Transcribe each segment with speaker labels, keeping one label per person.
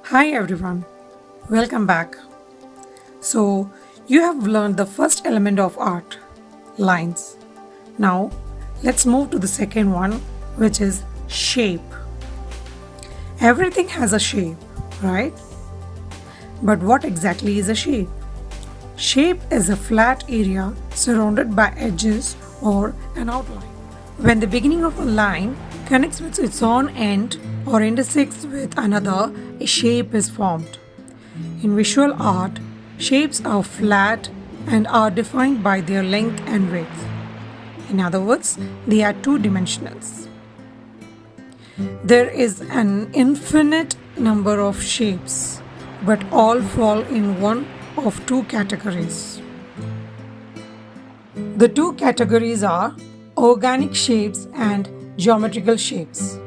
Speaker 1: Hi everyone, welcome back. So, you have learned the first element of art, lines. Now, let's move to the second one, which is shape. Everything has a shape, right? But what exactly is a shape? Shape is a flat area surrounded by edges or an outline. When the beginning of a line connects with its own end or intersects with another, a shape is formed. In visual art, shapes are flat and are defined by their length and width. In other words, they are two dimensional. There is an infinite number of shapes, but all fall in one of two categories. The two categories are organic shapes and geometrical shapes.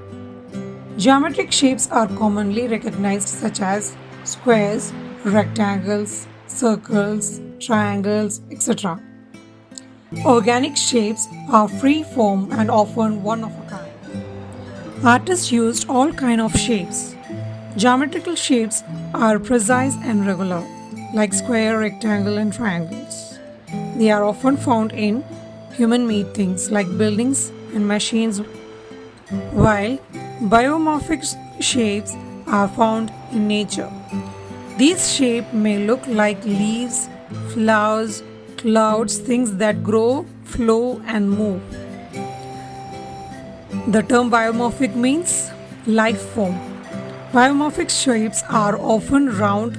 Speaker 1: Geometric shapes are commonly recognized such as squares, rectangles, circles, triangles, etc. Organic shapes are free form and often one of a kind. Artists used all kinds of shapes. Geometrical shapes are precise and regular, like square, rectangle, and triangles. They are often found in human-made things like buildings and machines, while biomorphic shapes are found in nature. These shapes may look like leaves, flowers, clouds, things that grow, flow, and move. The term biomorphic means life form. Biomorphic shapes are often round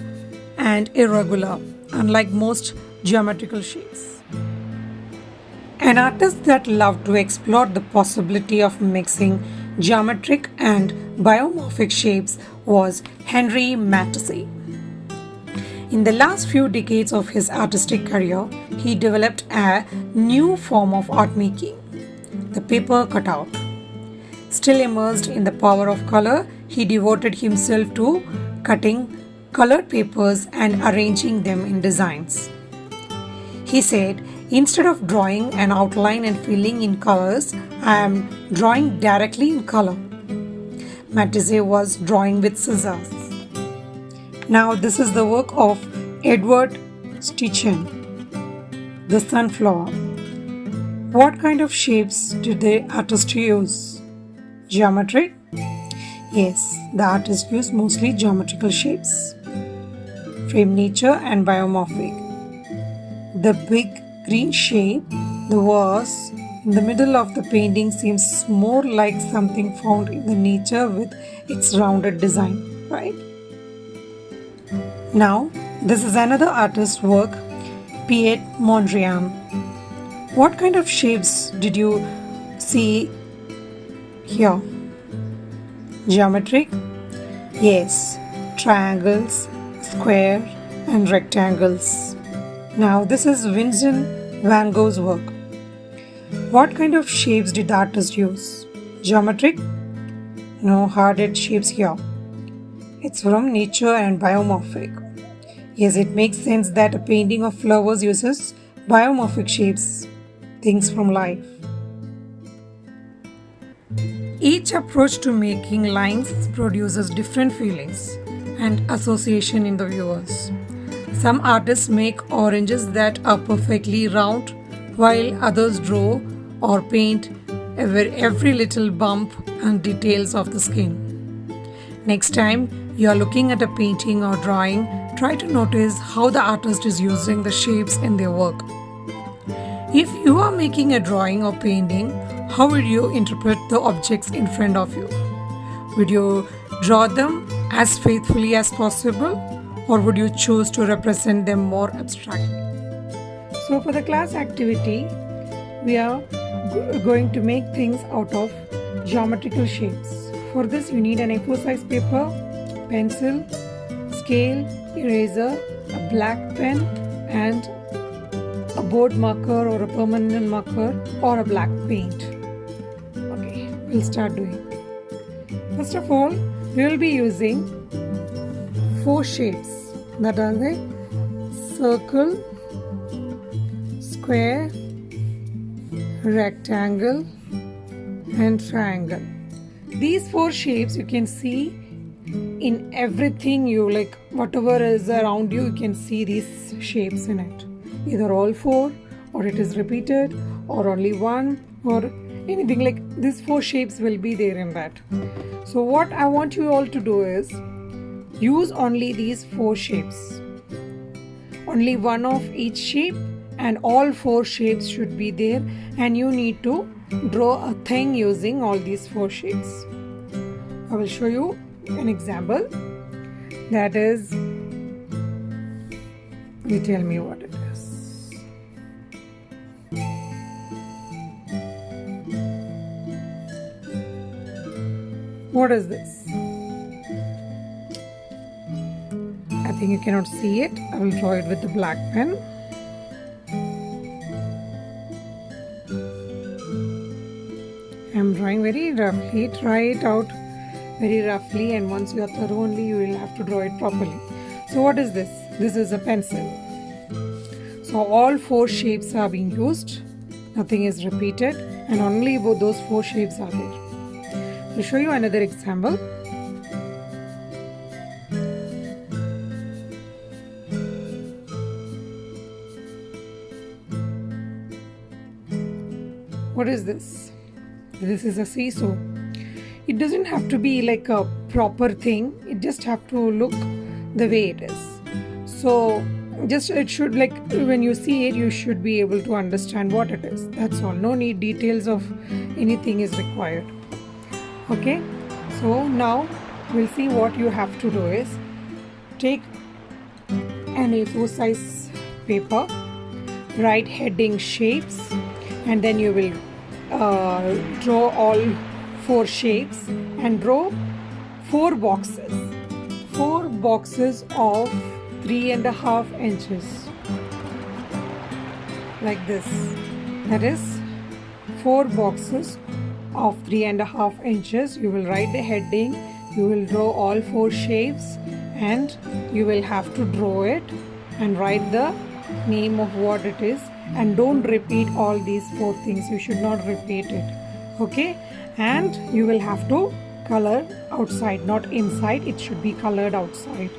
Speaker 1: and irregular, unlike most geometrical shapes. An artist that loved to explore the possibility of mixing geometric and biomorphic shapes was Henri Matisse. In the last few decades of his artistic career, he developed a new form of art making, the paper cutout. Still immersed in the power of color, he devoted himself to cutting colored papers and arranging them in designs. He said, "Instead of drawing an outline and filling in colors, I am drawing directly in color." Matisse was drawing with scissors. Now, this is the work of Edward Steichen, the sunflower. What kind of shapes did the artist use? Geometric? Yes, the artist used mostly geometrical shapes. Frame nature and biomorphic. The big green shape, the vase, in the middle of the painting seems more like something found in the nature with its rounded design, right? Now, this is another artist's work, Piet Mondrian. What kind of shapes did you see here? Geometric? Yes, triangles, square, and rectangles. Now, this is Vincent van Gogh's work. What kind of shapes did the artist use? Geometric? No hard-edged shapes here. It's from nature and biomorphic. Yes, it makes sense that a painting of flowers uses biomorphic shapes, things from life. Each approach to making lines produces different feelings and association in the viewers. Some artists make oranges that are perfectly round, while others draw or paint every little bump and details of the skin. Next time you are looking at a painting or drawing, try to notice how the artist is using the shapes in their work. If you are making a drawing or painting, how would you interpret the objects in front of you? Would you draw them as faithfully as possible, or would you choose to represent them more abstractly? So for the class activity, we are going to make things out of geometrical shapes. For this, you need an A4 size paper, pencil, scale, eraser, a black pen, and a board marker or a permanent marker or a black paint. Okay, we'll start doing. First of all, we will be using 4 shapes, that are the circle, square, rectangle, and triangle. These 4 shapes you can see in everything you like, whatever is around you, you can see these shapes in it. Either all four, or it is repeated, or only one, or anything like these four shapes will be there in that. So what I want you all to do is use only these four shapes. Only one of each shape, and all four shapes should be there, and you need to draw a thing using all these four shapes. I will show you an example. That is, you tell me what it is. What is this? I think you cannot see it. I will draw it with the black pen. I am drawing very roughly. Try it out very roughly, and once you are thorough only, you will have to draw it properly. So what is this? This is a pencil. So all four shapes are being used. Nothing is repeated, and only those four shapes are there. I'll show you another example. What is this? This is a seesaw. It doesn't have to be like a proper thing. It just have to look the way it is. So just it should, like, when you see it, you should be able to understand what it is. That's all. No need details of anything is required. Okay. So now we'll see what you have to do is take an A4 size paper, write heading shapes, and then you will draw all four shapes and draw four boxes of 3.5 inches like this. That is 4 boxes of 3.5 inches. You will write the heading, you will draw all 4 shapes, and you will have to draw it and write the name of what it is. And don't repeat all these 4 things. You should not repeat it. Okay? And you will have to color outside, not inside. It should be colored outside.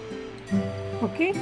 Speaker 1: Okay?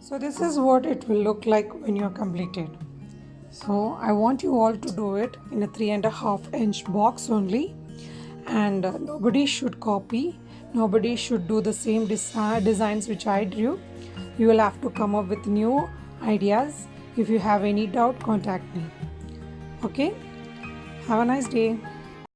Speaker 1: So this is what it will look like when you're completed. So I want you all to do it in a 3.5 inch box only, and nobody should copy, nobody should do the same designs which I drew. You will have to come up with new ideas. If you have any doubt, contact me. Okay, have a nice day.